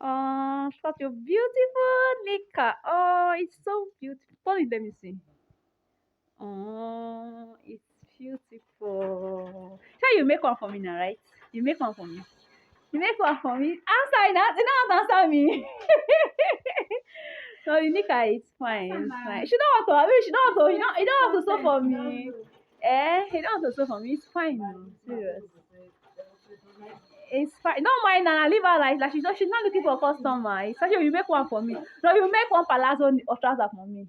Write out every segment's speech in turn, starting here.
Oh, such a beautiful Nika. Oh, it's so beautiful. Turn it, let me see. Oh, it's beautiful. Sure, you make one for me now, right? You make one for me. You make one for me. Answer it. You don't want to answer me. No, Nika, it's fine. It's fine. She don't want to. I mean, she don't want to. You don't want to sew for me. You don't want to sew for me. It's fine. No, serious. It's fine. Don't mind Nana. Leave her like she's not looking for a customer. It's actually you make one for me. No, you make one palazzo or trouser for me.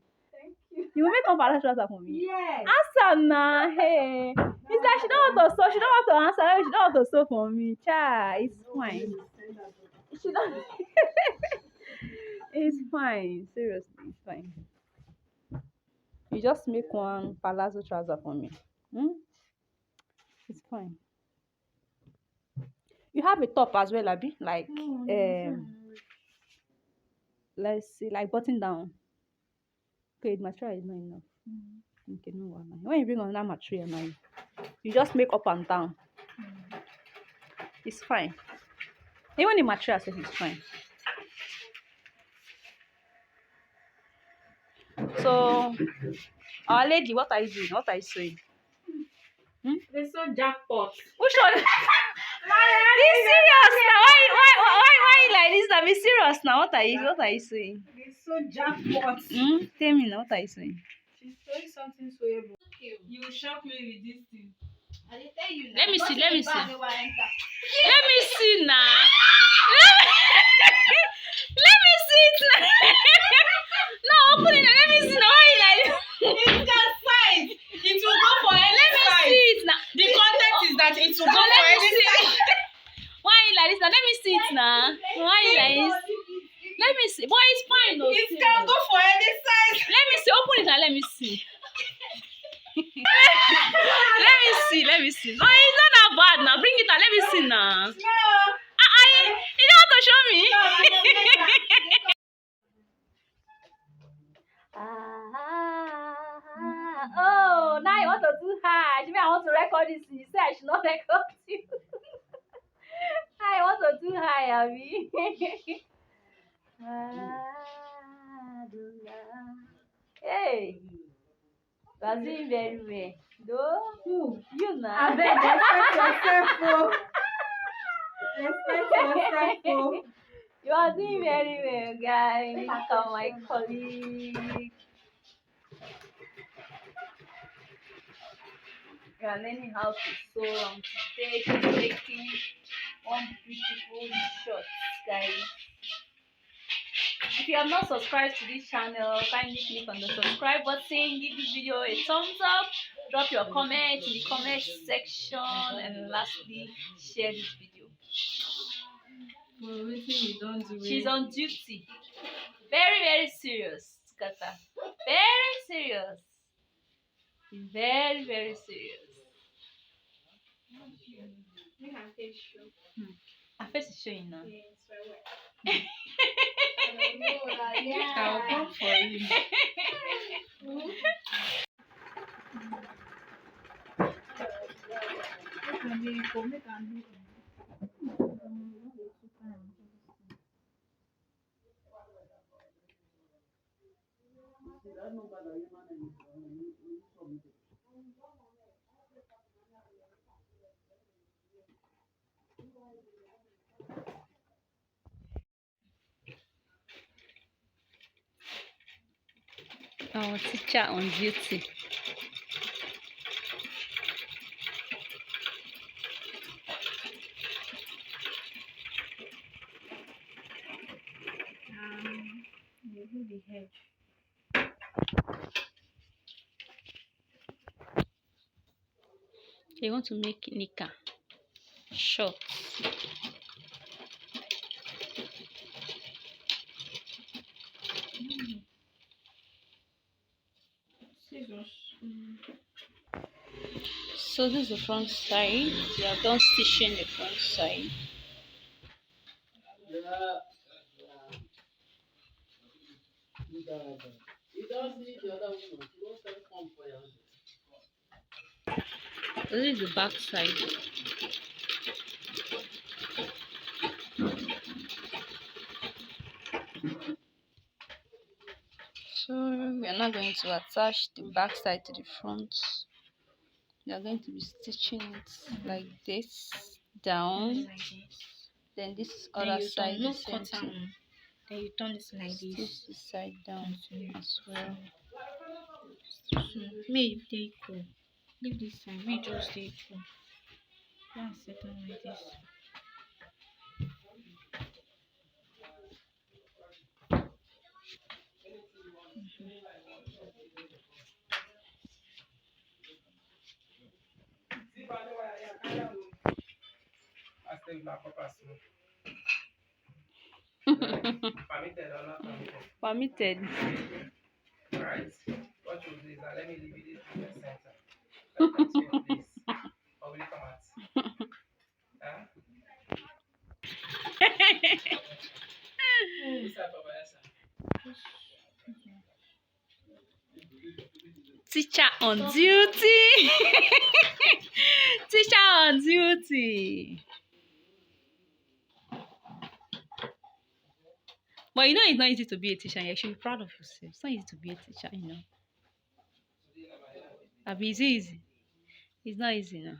You will make one palazzo trouser for me. Yes. Answer na. Hey. It's like she don't want to sew. She don't want to answer. She don't want to sew for me. Cha, it's fine. She don't. It's fine. Seriously, it's fine. You just make one palazzo trouser for me. Hmm? It's fine. You have a top as well, Abby. Like let's see, like button down. Okay, the material is not enough. Okay, no one. When you bring on that material now, you just make up and down. It's fine. Even the material says it's fine. So, our lady, what are you doing? What are you saying? They saw jackpot. Which one? Be serious now. Why like this? Now be serious now. What are you saying? They saw jackpot. Tell me now. What are you saying? She's saying something so able. You shock me with this thing. I tell you now. Let me see. Let me see. Let me see now. Let me see it now. No, open it. Let me see now. Why you like? It's just size. It will go for any Let me size. see it now. The content is that it will go Let for me any see. size. Why you like this now? Let me see it now. Why you like this? Let me see. Boy, it's fine. No, It can go for any size. let me see. Open it and let me see. Let me see. Let me see. No, it's not that bad now. Bring it and let me see now. No. You don't want to show me? Oh, now you want to do hard. I want to record this. You say I should not record you. I want to do high, Abby. Hey, you are doing very well. No, Who? you now. I beg, respect yourself, oh. Respect yourself, oh. You are doing very well, guys. Look at my colleague. You are learning how to sew, and today she's making one beautiful short, guys. If you have not subscribed to this channel, kindly click on the subscribe button, give this video a thumbs up, drop your comment in the comment section, and lastly, share this video. Well, you don't do She's on duty. Very, very serious, Kata. Very serious. Very, very serious. Her face is showing now. I'll come for you. Our teacher on duty. The hedge. They want to make Nika short. Scissors. So this is the front side. We have done stitching the front side. This is the back side. We are now going to attach the back side to the front. We are going to be stitching it like this down. Then this other side the same thing. Then you turn it like this. Stitch this side down as well. May they equal. Leave this side. May just stay equal. Yeah, set them like this. Permitted or not permitted? Permitted. Alright. What you'll do is that let me leave it in the center. Let me take this. Or will you come out? Huh? This side for my side. Teacher on duty. Teacher on duty. But you know it's not easy to be a teacher. You should be proud of yourself. It's not easy to be a teacher, you know. It's easy. It's not easy now.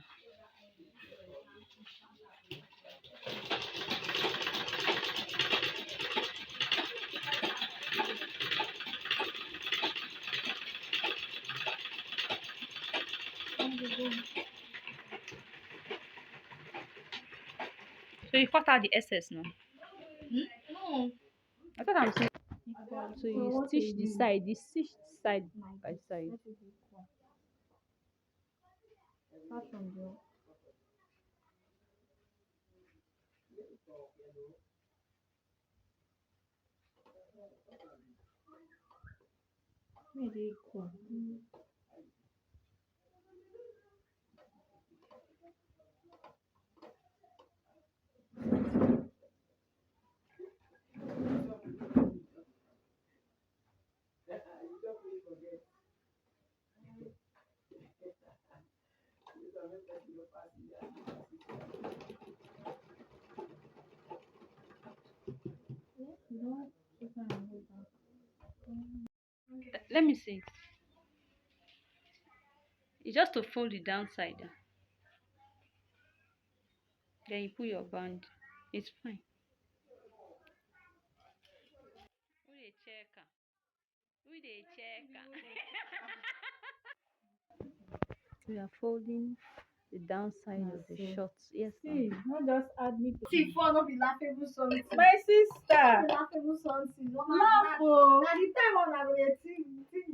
So you cut out the excess now? No. I thought I'm saying. So you stitch the side. You stitch the side by side. May they equal. Let me see. It's just to fold the downside. Then you put your band. It's fine. We are folding the downside of the shorts. Yes, See, not just add me to. See, for no be laughable something. My sister. Laughable something. Laugh, oh. Now the time when I go dey think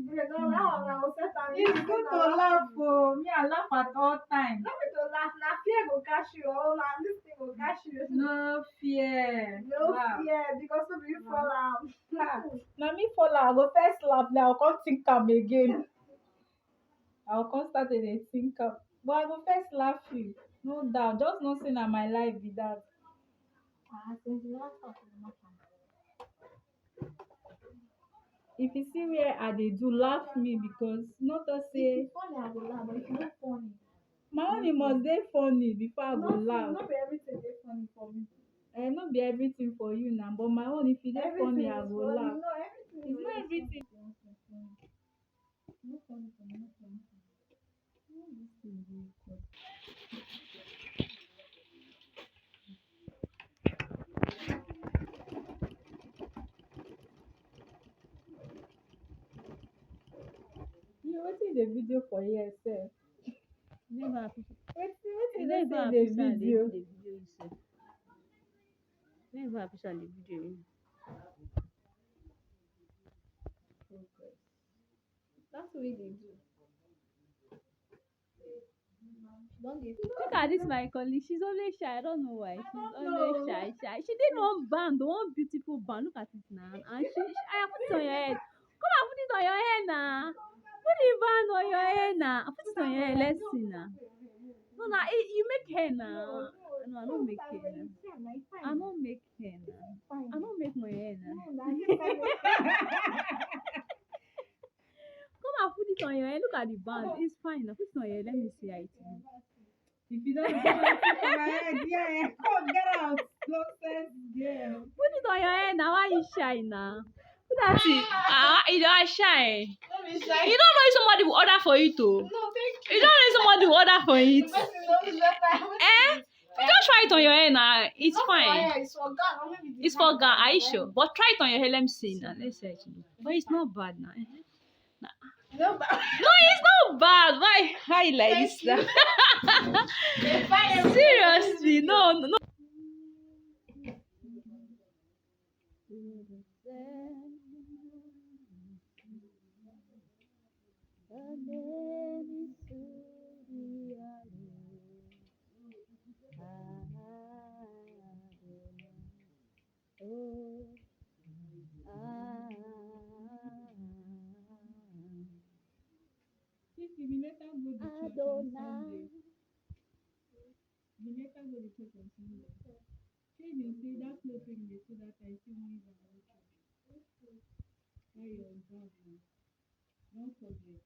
break, no, now I go set am. It's good to laugh, oh. Me, I laugh at all times. No be to laugh, na fear go catch you. Oh, na this thing go catch you. No fear. No Laugh. fear, because if you fall am. Now me fall out, I go first laugh, then I'll come think am again. I'll come start to dey think am. But I go first laugh you. No doubt. Just not saying na my life be that. Since the last time we met am. If you see where I dey do, laugh me because not to say If you funny, I go laugh, but if you no funny. my own it must dey funny before I go laugh. No be everything dey funny for me. No be everything for you now, but my own if e dey funny I go laugh. No, everything It's not everything. no funny for me, no funny for me. You wetin the video for here sef? Never. Wetin dey say the video? Never appreciate the video. That's what we dey do. Look at this, my colleague. She's always shy. I don't know why. She's always shy. She did one band, one beautiful band. Look at it now. And I put it on your head. Come and put it on your head now. Put the band on your head now. Put it on your head. Let's see now. No, now you make hair now. No, I don't make hair now. I don't make hair now. I don't make my hair now. Come and put it on your head. Look at the band. It's fine. Now put it on your head. Let me see how it is. If you don't put my head, yeah, come get out. Nonsense, yeah. Put it on your head now. Why you shy now? That's it. You are shy. Don't be You shy. don't know if somebody will order for it too. No, thank You don't know if somebody will order for it. Person knows better. You just try it on your hair now. It's Not for fine. hair, it's for Ghana. Maybe It's for gown. Are you sure? But try it on your hair. Let me see now. Let's see. But it's not bad now. No, but No, it's not bad. Why you like this Thank now? they buy everything. Seriously, no. If we later go to church on Sunday, we later go to church on Sunday. Say they say that cloth wey you dey sew that time, say one use am go church. Carry your bag now. Don't forget.